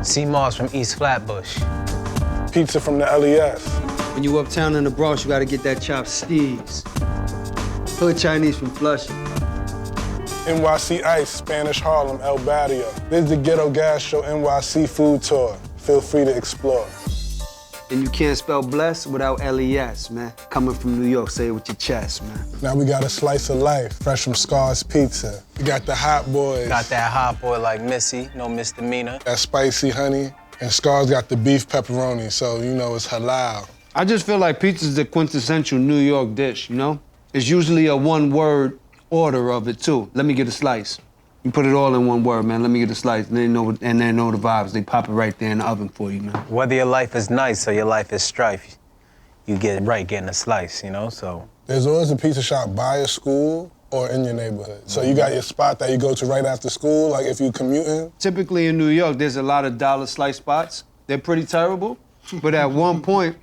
Sea Moss from East Flatbush. Pizza from the LES. When you uptown in the Bronx, you gotta get that chopped Stease. Hood Chinese from Flushing. NYC Ice, Spanish Harlem, El Barrio. This is the Ghetto Gastro NYC food tour. Feel free to explore. And you can't spell bless without LES, man. Coming from New York, say it with your chest, man. Now we got a slice of life, fresh from Scar's Pizza. We got the hot boys. Got that hot boy like Missy, no misdemeanor. That spicy honey. And Scar's got the beef pepperoni, so you know it's halal. I just feel like pizza's the quintessential New York dish, you know? It's usually a one-word order of it, too. Let me get a slice. You put it all in one word, man. Let me get a slice, and they know the vibes. They pop it right there in the oven for you, man. Whether your life is nice or your life is strife, you get it right getting a slice, you know, so. There's always a pizza shop by a school or in your neighborhood. So you got your spot that you go to right after school, like if you commuting. Typically in New York, there's a lot of dollar slice spots. They're pretty terrible, but at one point,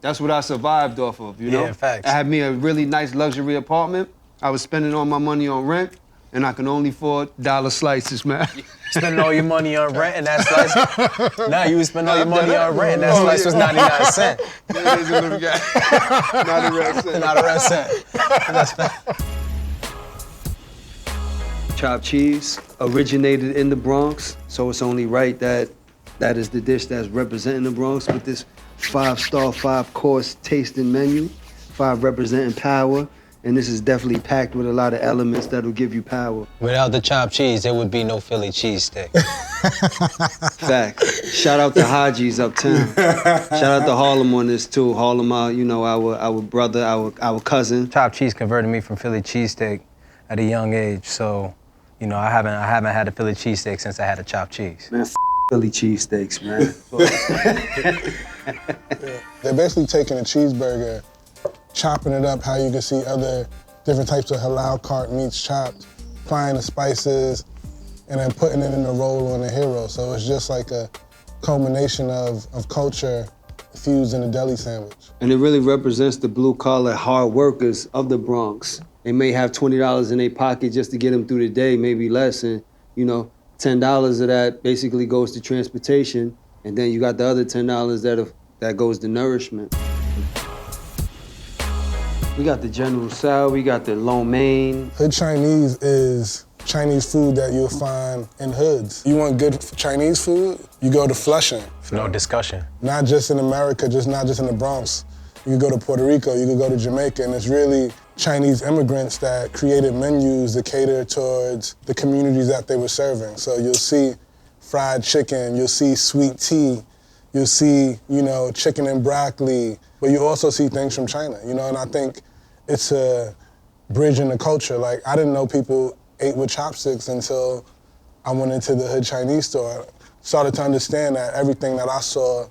that's what I survived off of, you know? Yeah, facts. I had me a really nice luxury apartment. I was spending all my money on rent, and I can only afford dollar slices, man. Spending all your money on rent and that slice? Nah, you was spending all your money on rent and that slice was 99 cents. Yeah, there's a little guy. Not a red cent. Not a red cent. That's fact. Chopped cheese originated in the Bronx, so it's only right that that is the dish that's representing the Bronx with this 5-star, 5-course tasting menu, 5 representing power. And this is definitely packed with a lot of elements that'll give you power. Without the chopped cheese, there would be no Philly cheesesteak. Facts. Shout out to Haji's uptown. Shout out to Harlem on this too. Harlem, you know, our brother, our cousin. Chopped cheese converted me from Philly cheesesteak at a young age, so you know I haven't had a Philly cheesesteak since I had a chopped cheese. Man, Philly cheesesteaks, man. Yeah. They're basically taking a cheeseburger, chopping it up how you can see other different types of halal cart meats chopped, applying the spices, and then putting it in the roll on the hero. So it's just like a culmination of culture fused in a deli sandwich. And it really represents the blue-collar hard workers of the Bronx. They may have $20 in their pocket just to get them through the day, maybe less, and you know, $10 of that basically goes to transportation, and then you got the other $10 that goes to nourishment. We got the General Tso, we got the lo mein. Hood Chinese is Chinese food that you'll find in hoods. You want good Chinese food? You go to Flushing. No discussion. Not just in America, not just in the Bronx. You can go to Puerto Rico, you can go to Jamaica, and it's really Chinese immigrants that created menus that cater towards the communities that they were serving. So you'll see fried chicken, you'll see sweet tea, you'll see, you know, chicken and broccoli, but you also see things from China, you know, and I think it's a bridge in the culture. Like, I didn't know people ate with chopsticks until I went into the Hood Chinese store. Started to understand that everything that I saw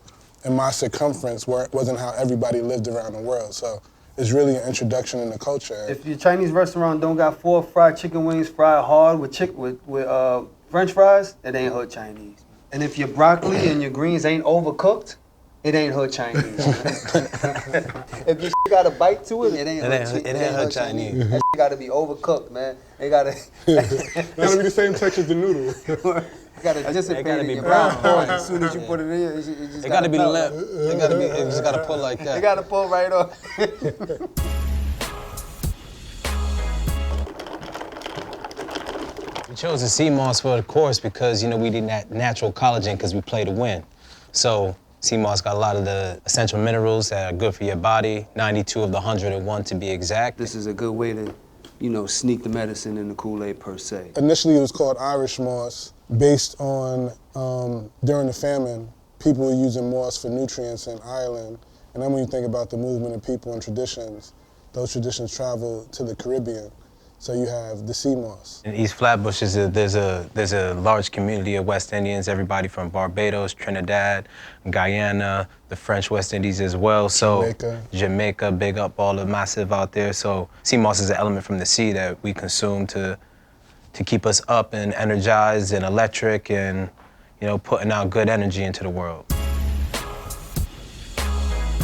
in my circumference wasn't how everybody lived around the world. So it's really an introduction in the culture. If your Chinese restaurant don't got 4 fried chicken wings fried hard with French fries, it ain't Hood Chinese. And if your broccoli and your greens ain't overcooked, it ain't Hood Chinese. If your got a bite to it, it ain't Hood Chinese. That gotta be overcooked, man. It gotta be the same texture as the noodle. It gotta dissipate in your mouth. As soon as you put it in, it just gotta be limp. It just gotta pull like that. It gotta pull right off. We chose the sea moss for the course because, you know, we did natural collagen because we play to win. So sea moss got a lot of the essential minerals that are good for your body, 92 of the 101 to be exact. This is a good way to, you know, sneak the medicine in the Kool-Aid per se. Initially it was called Irish moss based on, during the famine, people were using moss for nutrients in Ireland. And then when you think about the movement of people and traditions, those traditions travel to the Caribbean. So you have the sea moss. In East Flatbush, there's a large community of West Indians, everybody from Barbados, Trinidad, Guyana, the French West Indies as well. So Jamaica, big up all the massive out there. So sea moss is an element from the sea that we consume to keep us up and energized and electric and, you know, putting out good energy into the world.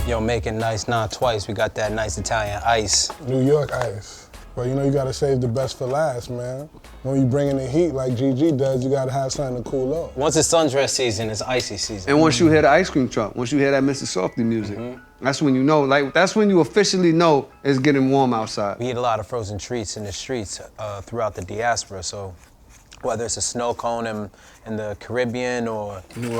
Yo, make it nice, not twice. We got that nice Italian ice. New York ice. But you know, you gotta save the best for last, man. when you bring in the heat like GG does, you gotta have something to cool off. Once it's sundress season, it's icy season. And once you hear the ice cream truck, once you hear that Mr. Softy music, that's when you know, like, that's when you officially know it's getting warm outside. We eat a lot of frozen treats in the streets throughout the diaspora, so whether it's a snow cone in the Caribbean or New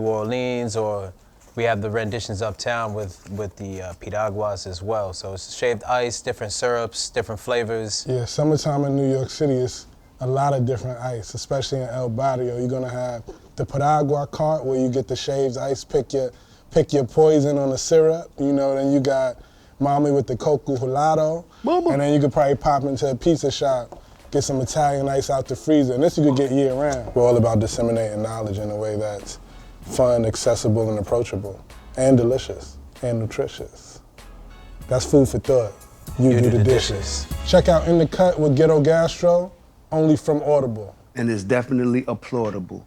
Orleans, or we have the renditions uptown with the piraguas as well. So it's shaved ice, different syrups, different flavors. Yeah, summertime in New York City is a lot of different ice, especially in El Barrio. You're gonna have the piragua cart where you get the shaved ice, pick your poison on the syrup, you know, then you got mommy with the coco helado, and then you could probably pop into a pizza shop, get some Italian ice out the freezer, and this you could get year round. We're all about disseminating knowledge in a way that's fun, accessible, and approachable, and delicious, and nutritious. That's food for thought. You do the dishes. Check out In the Cut with Ghetto Gastro, only from Audible. And it's definitely applaudable.